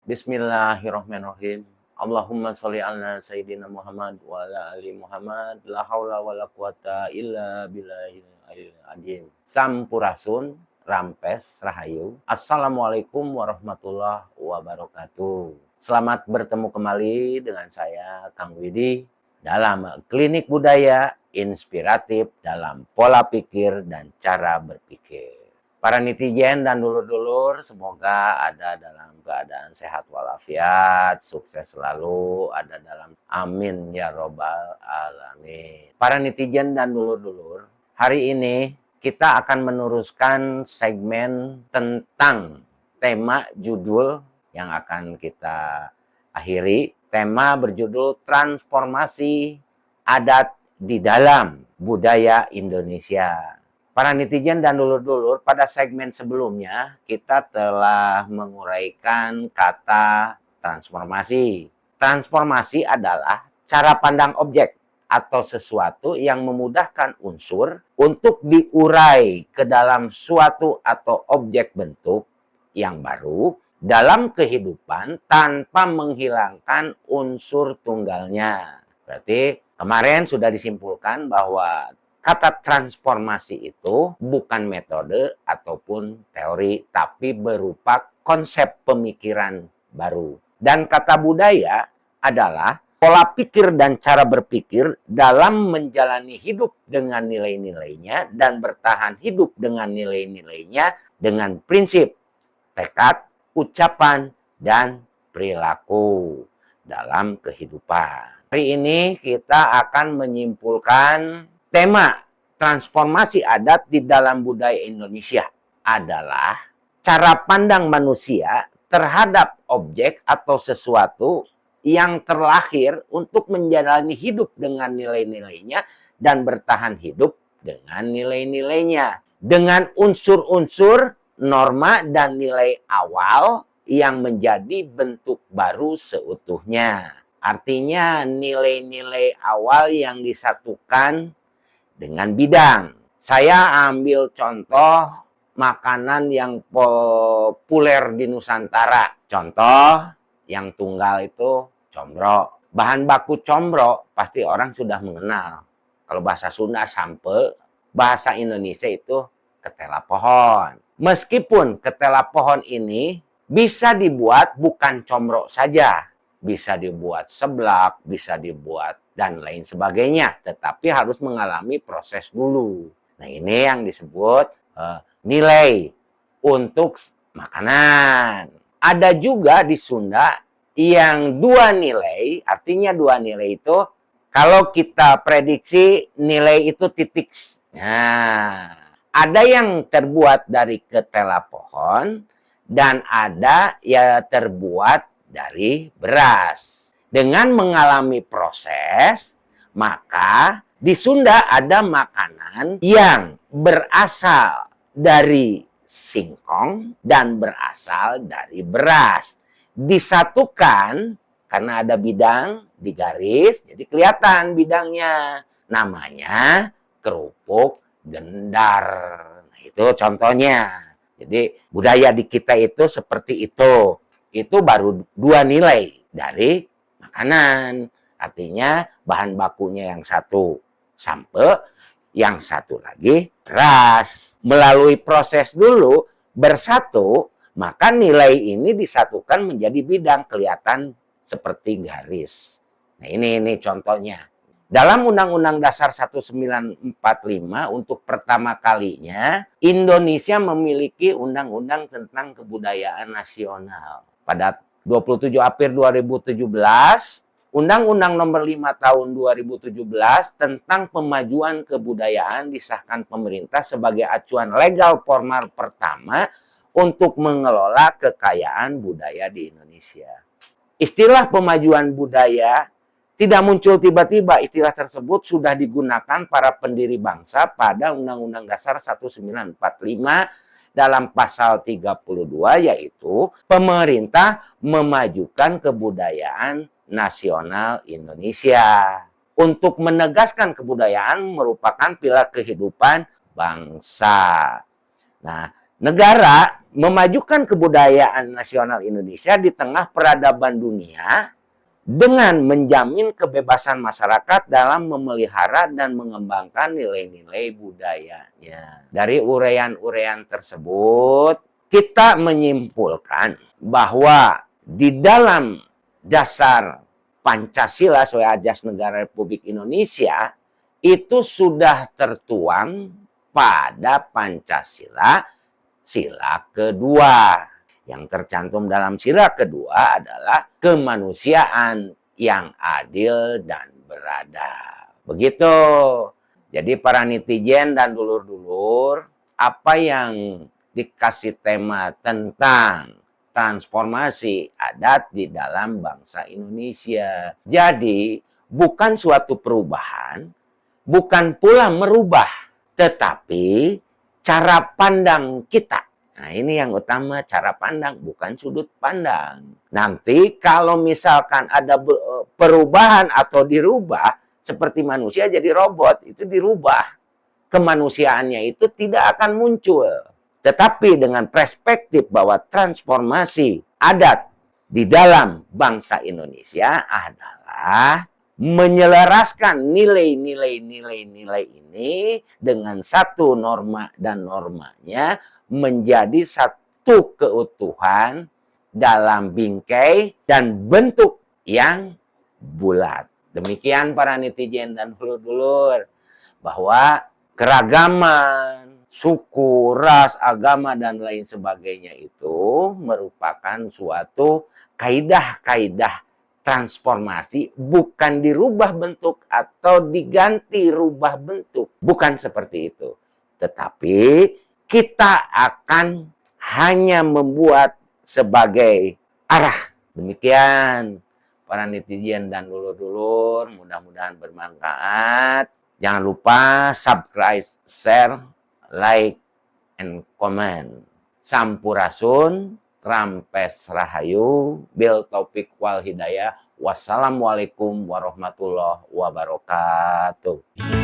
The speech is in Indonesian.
Bismillahirrahmanirrahim. Allahumma sholli ala sayyidina Muhammad wa ala ali Muhammad. La haula wa la quwata illa billahil aliyil azim. Sampurasun, rampes, rahayu. Assalamualaikum warahmatullahi wabarakatuh. Selamat bertemu kembali dengan saya, Kang Widi, dalam Klinik Budaya Inspiratif dalam Pola Pikir dan Cara Berpikir. Para netizen dan dulur-dulur, semoga ada dalam keadaan sehat walafiat, sukses selalu, ada dalam amin ya robbal alamin. Para netizen dan dulur-dulur, hari ini kita akan meneruskan segmen tentang tema judul yang akan kita akhiri. Tema berjudul Transformasi Adat di dalam Budaya Indonesia. Para netizen dan dulur-dulur, pada segmen sebelumnya kita telah menguraikan kata transformasi. Transformasi adalah cara pandang objek atau sesuatu yang memudahkan unsur untuk diurai ke dalam suatu atau objek bentuk yang baru dalam kehidupan tanpa menghilangkan unsur tunggalnya. Berarti kemarin sudah disimpulkan bahwa kata transformasi itu bukan metode ataupun teori, tapi berupa konsep pemikiran baru. Dan kata budaya adalah pola pikir dan cara berpikir dalam menjalani hidup dengan nilai-nilainya dan bertahan hidup dengan nilai-nilainya dengan prinsip, tekad, ucapan, dan perilaku dalam kehidupan. Hari ini kita akan menyimpulkan tema transformasi adat di dalam budaya Indonesia adalah cara pandang manusia terhadap objek atau sesuatu yang terlahir untuk menjalani hidup dengan nilai-nilainya dan bertahan hidup dengan nilai-nilainya. Dengan unsur-unsur, norma, dan nilai awal yang menjadi bentuk baru seutuhnya. Artinya nilai-nilai awal yang disatukan dengan bidang. Saya ambil contoh makanan yang populer di Nusantara. Contoh yang tunggal itu combro. Bahan baku combro pasti orang sudah mengenal. Kalau bahasa Sunda sampe, bahasa Indonesia itu ketela pohon. Meskipun ketela pohon ini bisa dibuat bukan combro saja. Bisa dibuat seblak, bisa dibuat dan lain sebagainya. Tetapi harus mengalami proses dulu. Nah, ini yang disebut nilai untuk makanan. Ada juga di Sunda yang dua nilai, artinya dua nilai itu kalau kita prediksi nilai itu titik. Nah, ada yang terbuat dari ketela pohon dan ada yang terbuat dari beras. Dengan mengalami proses, maka di Sunda ada makanan yang berasal dari singkong dan berasal dari beras. Disatukan karena ada bidang di garis, jadi kelihatan bidangnya. Namanya kerupuk gendar. Nah, itu contohnya. Jadi budaya di kita itu seperti itu. Itu baru dua nilai dari makanan. Artinya bahan bakunya yang satu sampe, yang satu lagi beras. Melalui proses dulu bersatu, maka nilai ini disatukan menjadi bidang, kelihatan seperti garis. Nah, ini contohnya. Dalam Undang-Undang Dasar 1945 untuk pertama kalinya Indonesia memiliki undang-undang tentang kebudayaan nasional. Pada 27 April 2017, Undang-Undang Nomor 5 Tahun 2017 tentang Pemajuan Kebudayaan disahkan pemerintah sebagai acuan legal formal pertama untuk mengelola kekayaan budaya di Indonesia. Istilah pemajuan budaya tidak muncul tiba-tiba. Istilah tersebut sudah digunakan para pendiri bangsa pada Undang-Undang Dasar 1945 dalam pasal 32, yaitu pemerintah memajukan kebudayaan nasional Indonesia. Untuk menegaskan kebudayaan merupakan pilar kehidupan bangsa. Nah, negara memajukan kebudayaan nasional Indonesia di tengah peradaban dunia dengan menjamin kebebasan masyarakat dalam memelihara dan mengembangkan nilai-nilai budayanya. Dari uraian-uraian tersebut, kita menyimpulkan bahwa di dalam dasar Pancasila sebagai Asas Negara Republik Indonesia itu sudah tertuang pada Pancasila sila kedua. Yang tercantum dalam sila kedua adalah kemanusiaan yang adil dan beradab. Begitu. Jadi para netizen dan dulur-dulur, apa yang dikasih tema tentang transformasi adat di dalam bangsa Indonesia. Jadi bukan suatu perubahan, bukan pula merubah, tetapi cara pandang kita. Nah, ini yang utama, cara pandang, bukan sudut pandang. Nanti kalau misalkan ada perubahan atau dirubah, seperti manusia jadi robot, itu dirubah. Kemanusiaannya itu tidak akan muncul. Tetapi dengan perspektif bahwa transformasi adat di dalam bangsa Indonesia adalah menyelaraskan nilai-nilai ini dengan satu norma dan normanya menjadi satu keutuhan dalam bingkai dan bentuk yang bulat. Demikian para netizen dan dulur-dulur, bahwa keragaman, suku, ras, agama, dan lain sebagainya itu merupakan suatu kaidah-kaidah transformasi, bukan dirubah bentuk atau diganti rubah bentuk. Bukan seperti itu. Tetapi kita akan hanya membuat sebagai arah. Demikian para netizen dan dulur-dulur, mudah-mudahan bermanfaat. Jangan lupa subscribe, share, like, and comment. Sampurasun, rampes rahayu, bil taufik wal hidayah. Wassalamualaikum warahmatullahi wabarakatuh.